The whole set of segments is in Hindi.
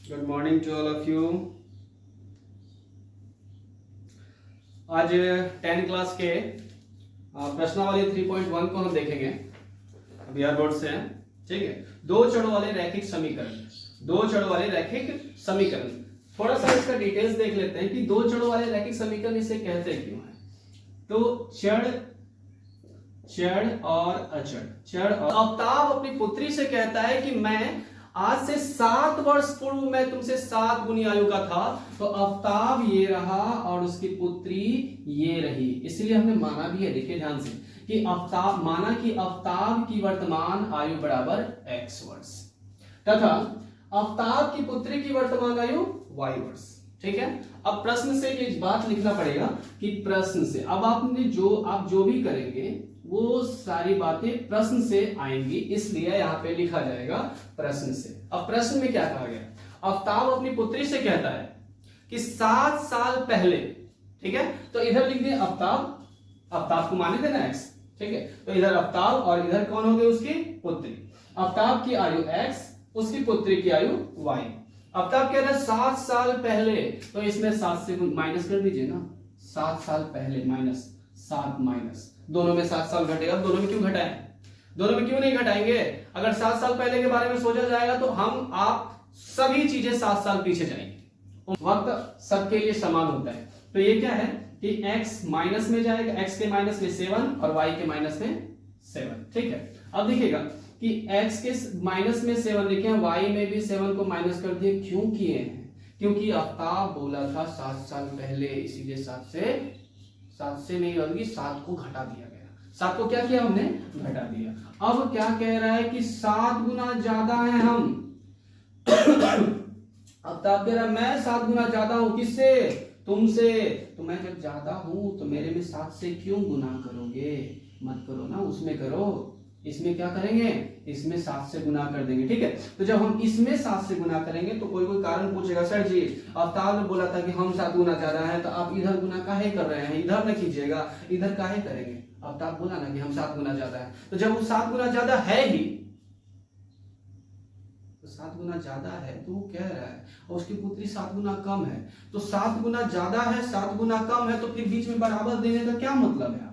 Good morning to all of you. आज 10 क्लास के प्रश्नावली 3.1 को हम देखेंगे। बिहार बोर्ड से हैं, ठीक है। दो चरों वाले रैखिक समीकरण। थोड़ा सा इसका डिटेल्स देख लेते हैं कि दो चरों वाले रैखिक समीकरण इसे कहते क्यों हैं। तो चर और अचर। अवताब अपनी पुत्री से कहता है कि मैं आज से 7 वर्ष पूर्व मैं तुमसे 7 गुनी आयु का था। तो अवताब ये रहा और उसकी पुत्री ये रही, इसलिए हमने माना भी है, देखिए ध्यान से, कि अवताब की वर्तमान आयु बराबर x वर्ष तथा अवताब की पुत्री की वर्तमान आयु y वर्ष। ठीक है। अब प्रश्न से ये बात लिखना पड़ेगा कि प्रश्न से अब आप जो भी करेंगे वो सारी बातें प्रश्न से आएंगी, इसलिए यहाँ पे लिखा जाएगा प्रश्न से। अब प्रश्न में क्या कहा गया, अवताब अपनी पुत्री से कहता है कि 7 साल पहले, ठीक है, तो इधर लिख दिए अवताब को माने थे ना x, ठीक है, तो इधर अवताब और इधर कौन हो गई उसकी पुत्री। अवताब की आयु x, उसकी पुत्री की आयु y। अवताब कह रहा है 7 साल पहले, तो इसमें 7 से माइनस कर दीजिए ना, 7 साल पहले माइनस 7 माइनस, दोनों में 7 साल घटेगा। दोनों में क्यों घटाएं, दोनों में क्यों नहीं घटाएंगे। अगर 7 साल पहले के बारे में सोचा जाएगा तो हम आप सभी चीजें 7 साल पीछे जाएंगे। वक्त सबके लिए समान होता है। तो ये क्या है कि x माइनस में जाएगा, x के माइनस में 7 और y के माइनस में 7। ठीक है। अब देखिएगा कि x के माइनस में 7 लिखे हैं, y में भी 7 को माइनस कर दिए। क्यों किए हैं, क्योंकि अवताब बोला था 7 साल पहले, इसीलिए 7 से नहीं होगी, 7 को घटा दिया गया। 7 को क्या किया हमने, घटा दिया। अब क्या कह रहा है कि 7 गुना ज्यादा है हम। अवताब कह रहा है मैं 7 गुना ज्यादा हूं, किससे, तुमसे। तो मैं जब ज्यादा हूं तो मेरे में 7 से क्यों गुना करोगे, मत करो ना, उसमें करो। इसमें क्या करेंगे, इसमें 7 से गुना कर देंगे। ठीक है। तो जब हम इसमें 7 से गुना करेंगे तो कोई कारण पूछेगा, सर जी अवतार ने बोला था कि हम 7 गुना ज्यादा है, तो आप इधर गुना काहे कर रहे हैं, इधर न कीजिएगा, इधर काहे करेंगे। अवतार बोला ना कि हम 7 गुना ज्यादा है, तो जब वो 7 गुना ज्यादा है ही, तो 7 गुना ज्यादा है तो वो कह रहा है, और उसकी पुत्री 7 गुना कम है। तो 7 गुना ज्यादा है, 7 गुना कम है, तो फिर बीच में बराबर देने का क्या मतलब है।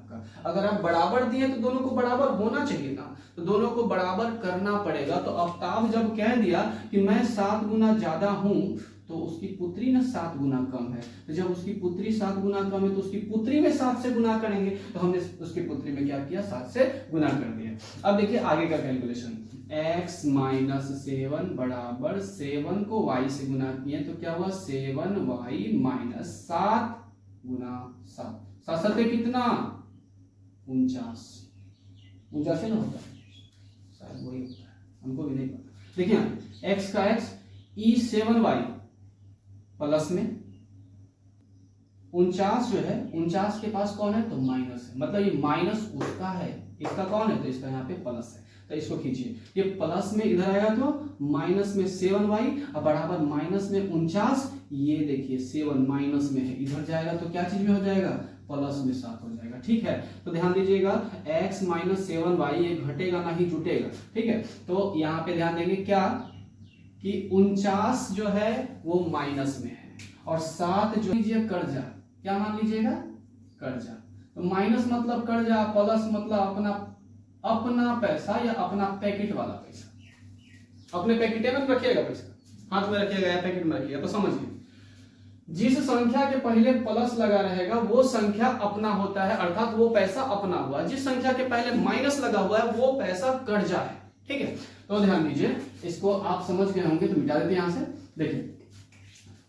अगर आप बराबर दिए तो दोनों को बराबर होना चाहिए ना, तो दोनों को बराबर करना पड़ेगा। तो अवताब जब कह दिया कि मैं 7 गुना ज्यादा हूं, तो उसकी पुत्री ना 7 गुना कम है। तो जब उसकी पुत्री 7 गुना कम है तो उसकी पुत्री में 7 से गुना करेंगे। तो हमने उसकी पुत्री में क्या किया, 7 से गुना कर दिया। अब देखिए आगे का कैलकुलेशन, x माइनस 7 बराबर 7 को y से गुना किए तो क्या हुआ, 7y माइनस 7 गुना 7। 7 कितना, 49 से ना होता है, शायद वही होता है, हमको भी नहीं पता। देखिए x का x e7y प्लस में 49 जो है, 49 के पास कौन है, तो माइनस है, मतलब ये माइनस उसका है, इसका कौन है, तो इसका यहाँ पे प्लस है। तो इसको खींचिए, ये प्लस में इधर आएगा तो माइनस में 7y और बराबर माइनस में 49। ये देखिए 7 माइनस में है, इधर जाएगा तो क्या चीज में हो जाएगा, प्लस में 7 हो जाएगा। ठीक है। तो ध्यान दीजिएगा x माइनस 7y ये घटेगा ना ही जुटेगा। ठीक है। तो यहाँ पे ध्यान देंगे क्या कि 49 जो है वो माइनस में है और 7 जो लीजिए कर्जा, क्या मान लीजिएगा, कर्जा। तो माइनस मतलब कर्जा, प्लस मतलब अपना पैसा या अपना पैकेट वाला पैसा। अपने पैकेट में रखिएगा, पैसा हाथ में रखिएगा या पैकेट में रखिएगा। तो समझिए जिस संख्या के पहले प्लस लगा रहेगा वो संख्या अपना होता है, अर्थात वो पैसा अपना हुआ। जिस संख्या के पहले माइनस लगा हुआ है वो पैसा कर्जा है। ठीक है। तो ध्यान दीजिए, इसको आप समझ गए होंगे तो मिटा देते हैं यहां से। देखिए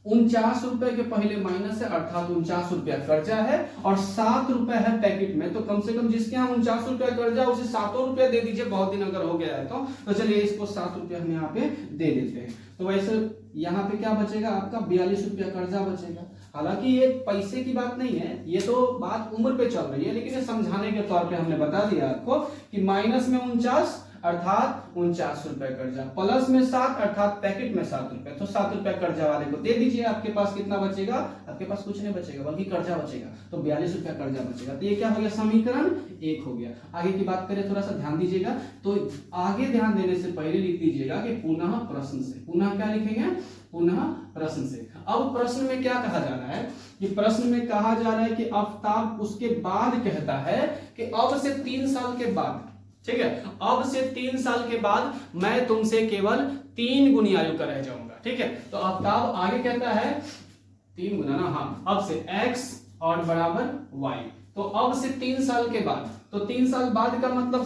49 रुपए के पहले माइनस है, अर्थात 49 रुपया कर्जा है और 7 रुपए है पैकेट में। तो कम से कम जिसके यहाँ 49 रुपया कर्जा उसे 7 रुपया दे दीजिए, बहुत दिन अगर हो गया है तो चलिए इसको 7 रुपया हम यहाँ पे दे देते हैं। तो वैसे यहाँ पे क्या बचेगा आपका, 42 रुपया कर्जा बचेगा। हालांकि ये पैसे की बात नहीं है, ये तो बात उम्र पे चल रही है, लेकिन ये समझाने के तौर पे हमने बता दिया आपको कि माइनस में 49 अर्थात 49 रुपए कर्जा, प्लस में 7 अर्थात पैकेट में 7 रुपए। तो 7 रुपए कर्जा वाले को दे दीजिए, आपके पास कितना बचेगा, आपके पास कुछ नहीं बचेगा बल्कि कर्जा बचेगा। तो 42 रुपया कर्जा बचेगा। तो ये क्या हो गया, समीकरण 1 हो गया। आगे की बात करें, थोड़ा सा ध्यान दीजिएगा। तो आगे ध्यान देने से पहले लिख दीजिएगा कि पुनः प्रश्न से, पुनः क्या लिखेंगे, पुनः प्रश्न से। अब प्रश्न में क्या कहा जा रहा है कि प्रश्न में कहा जा रहा है कि आफताब उसके बाद कहता है कि अब से 3 साल के बाद, ठीक है, अब से 3 साल के बाद मैं तुमसे केवल 3 गुनी आयु का रह जाऊंगा, ठीक है। तो आफताब आगे कहता है 3 गुना ना, हाँ, अब से x और बराबर y, तो अब से 3 साल के बाद, तो 3 साल बाद का मतलब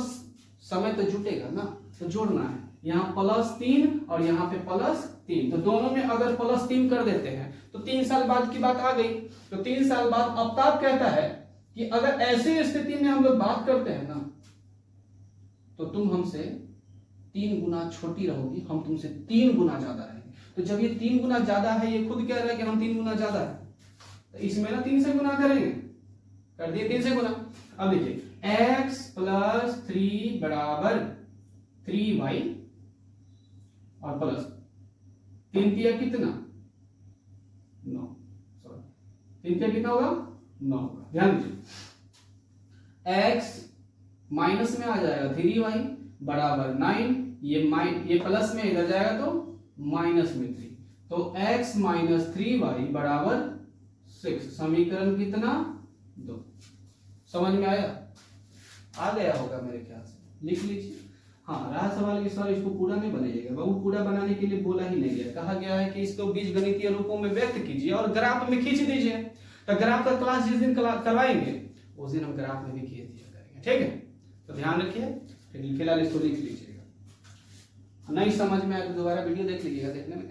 समय तो जुटेगा ना, तो जोड़ना है, यहाँ +3 और यहाँ पे +3, तो दोनों में अगर +3 कर देते हैं तो 3 साल बाद की बात आ गई। तो 3 साल बाद आफताब कहता है कि अगर ऐसी स्थिति में हम लोग बात करते हैं ना, तो तुम हमसे 3 गुना छोटी रहोगी, हम तुमसे 3 गुना ज्यादा रहेंगे। तो जब ये 3 गुना ज्यादा है, ये खुद कह रहा है कि हम 3 गुना ज्यादा है, तो इसमें ना 3 से गुना करेंगे, कर दिए 3 से गुना। अब देखिए x + 3 बराबर 3y और प्लस 3 तिया कितना 9, सॉरी 3 तिया कितना होगा 9 होगा। ध्यान दीजिए x माइनस में आ जाएगा 3y बराबर 9, ये प्लस में इधर जाएगा तो माइनस में 3, तो x - 3y बराबर 6। समीकरण कितना 2। समझ में आया? आ गया होगा मेरे ख्याल से, लिख लीजिए। हाँ, रहा सवाल कि सर इसको पूरा नहीं बनाइएगा, बाबू पूरा बनाने के लिए बोला ही नहीं गया, कहा गया है कि इसको बीजगणितीय रूपों में व्यक्त कीजिए और ग्राफ में खींच दीजिए। तो ग्राफ का क्लास जिस दिन करवाएंगे उस दिन हम ग्राफ में भी खींच दिया करेंगे, ठीक है। तो ध्यान रखिए, फिलहाल इसको लिख लीजिएगा, नहीं समझ में आए तो दोबारा वीडियो देख लीजिएगा, देखने में